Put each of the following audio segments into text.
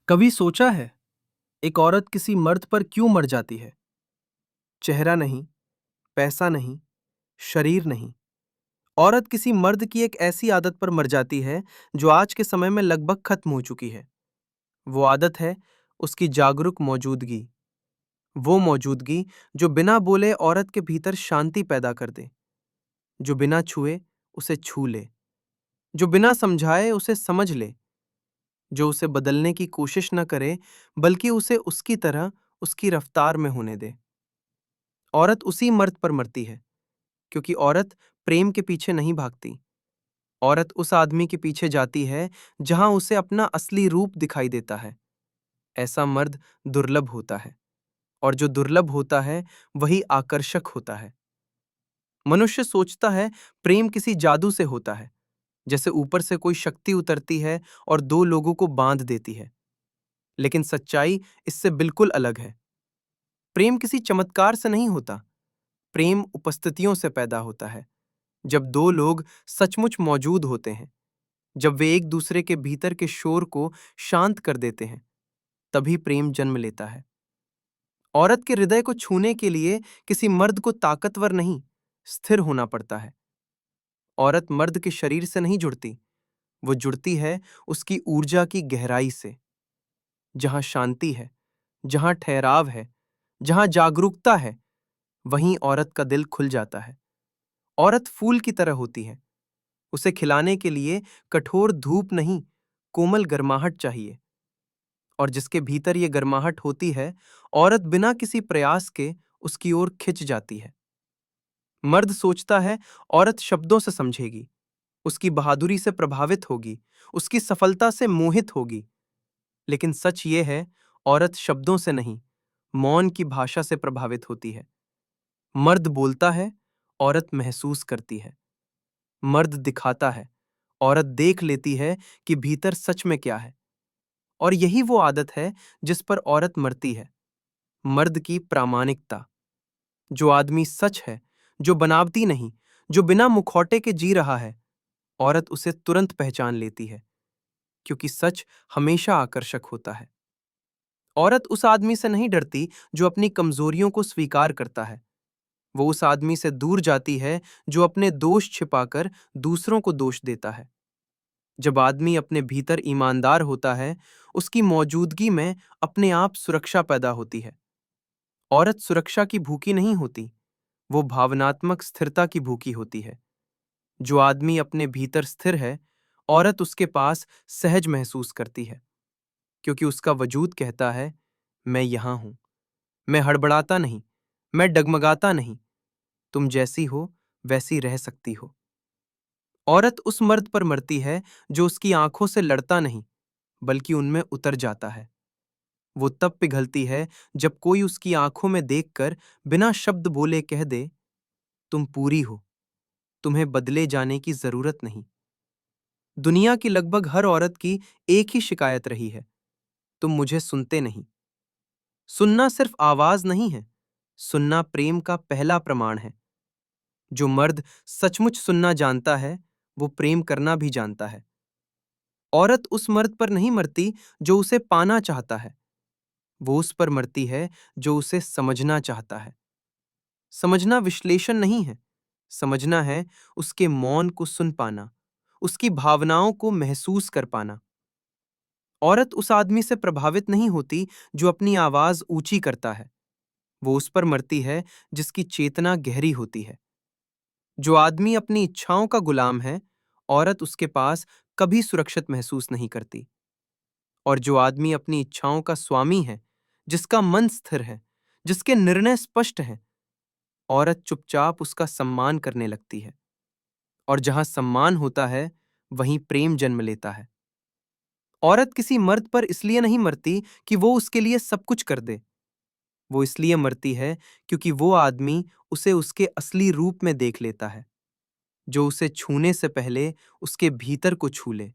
कभी सोचा है एक औरत किसी मर्द पर क्यों मर जाती है? चेहरा नहीं, पैसा नहीं, शरीर नहीं। औरत किसी मर्द की एक ऐसी आदत पर मर जाती है जो आज के समय में लगभग खत्म हो चुकी है। वो आदत है उसकी जागरूक मौजूदगी। वो मौजूदगी जो बिना बोले औरत के भीतर शांति पैदा कर दे, जो बिना छुए उसे छू ले, जो बिना समझाए उसे समझ ले, जो उसे बदलने की कोशिश न करे बल्कि उसे उसकी तरह उसकी रफ्तार में होने दे। औरत उसी मर्द पर मरती है क्योंकि औरत प्रेम के पीछे नहीं भागती। औरत उस आदमी के पीछे जाती है जहां उसे अपना असली रूप दिखाई देता है। ऐसा मर्द दुर्लभ होता है और जो दुर्लभ होता है वही आकर्षक होता है। मनुष्य सोचता है प्रेम किसी जादू से होता है, जैसे ऊपर से कोई शक्ति उतरती है और दो लोगों को बांध देती है। लेकिन सच्चाई इससे बिल्कुल अलग है। प्रेम किसी चमत्कार से नहीं होता। प्रेम उपस्थितियों से पैदा होता है। जब दो लोग सचमुच मौजूद होते हैं, जब वे एक दूसरे के भीतर के शोर को शांत कर देते हैं, तभी प्रेम जन्म लेता है। औरत के हृदय को छूने के लिए किसी मर्द को ताकतवर नहीं, स्थिर होना पड़ता है। औरत मर्द के शरीर से नहीं जुड़ती, वो जुड़ती है उसकी ऊर्जा की गहराई से। जहां शांति है, जहां ठहराव है, जहां जागरूकता है, वहीं औरत का दिल खुल जाता है। औरत फूल की तरह होती है। उसे खिलाने के लिए कठोर धूप नहीं, कोमल गर्माहट चाहिए। और जिसके भीतर ये गर्माहट होती है, औरत बिना किसी प्रयास के उसकी ओर खिंच जाती है। मर्द सोचता है औरत शब्दों से समझेगी, उसकी बहादुरी से प्रभावित होगी, उसकी सफलता से मोहित होगी। लेकिन सच ये है, औरत शब्दों से नहीं, मौन की भाषा से प्रभावित होती है। मर्द बोलता है, औरत महसूस करती है। मर्द दिखाता है, औरत देख लेती है कि भीतर सच में क्या है। और यही वो आदत है जिस पर औरत मरती है। मर्द की प्रामाणिकता। जो आदमी सच है, जो बनावटी नहीं, जो बिना मुखौटे के जी रहा है, औरत उसे तुरंत पहचान लेती है, क्योंकि सच हमेशा आकर्षक होता है। औरत उस आदमी से नहीं डरती जो अपनी कमजोरियों को स्वीकार करता है। वो उस आदमी से दूर जाती है जो अपने दोष छिपाकर दूसरों को दोष देता है। जब आदमी अपने भीतर ईमानदार होता है, उसकी मौजूदगी में अपने आप सुरक्षा पैदा होती है। औरत सुरक्षा की भूखी नहीं होती, वो भावनात्मक स्थिरता की भूखी होती है। जो आदमी अपने भीतर स्थिर है, औरत उसके पास सहज महसूस करती है, क्योंकि उसका वजूद कहता है, मैं यहां हूं। मैं हड़बड़ाता नहीं, मैं डगमगाता नहीं। तुम जैसी हो वैसी रह सकती हो। औरत उस मर्द पर मरती है जो उसकी आंखों से लड़ता नहीं, बल्कि उनमें उतर जाता है। वो तब पिघलती है जब कोई उसकी आंखों में देखकर बिना शब्द बोले कह दे, तुम पूरी हो, तुम्हें बदले जाने की जरूरत नहीं। दुनिया की लगभग हर औरत की एक ही शिकायत रही है, तुम मुझे सुनते नहीं। सुनना सिर्फ आवाज नहीं है, सुनना प्रेम का पहला प्रमाण है। जो मर्द सचमुच सुनना जानता है, वो प्रेम करना भी जानता है। औरत उस मर्द पर नहीं मरती जो उसे पाना चाहता है, वो उस पर मरती है जो उसे समझना चाहता है। समझना विश्लेषण नहीं है, समझना है उसके मौन को सुन पाना, उसकी भावनाओं को महसूस कर पाना। औरत उस आदमी से प्रभावित नहीं होती जो अपनी आवाज ऊंची करता है, वो उस पर मरती है जिसकी चेतना गहरी होती है। जो आदमी अपनी इच्छाओं का गुलाम है, औरत उसके पास कभी सुरक्षित महसूस नहीं करती। और जो आदमी अपनी इच्छाओं का स्वामी है, जिसका मन स्थिर है, जिसके निर्णय स्पष्ट हैं, औरत चुपचाप उसका सम्मान करने लगती है। और जहां सम्मान होता है, वहीं प्रेम जन्म लेता है। औरत किसी मर्द पर इसलिए नहीं मरती कि वो उसके लिए सब कुछ कर दे। वो इसलिए मरती है क्योंकि वो आदमी उसे उसके असली रूप में देख लेता है, जो उसे छूने से पहले उसके भीतर को छू ले,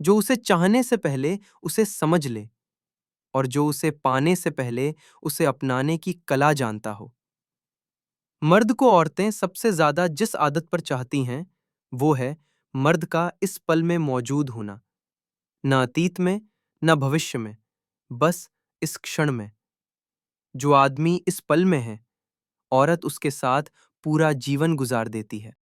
जो उसे चाहने से पहले उसे समझ ले, और जो उसे पाने से पहले उसे अपनाने की कला जानता हो। मर्द को औरतें सबसे ज्यादा जिस आदत पर चाहती हैं, वो है मर्द का इस पल में मौजूद होना, न अतीत में, न भविष्य में, बस इस क्षण में। जो आदमी इस पल में है, औरत उसके साथ पूरा जीवन गुजार देती है।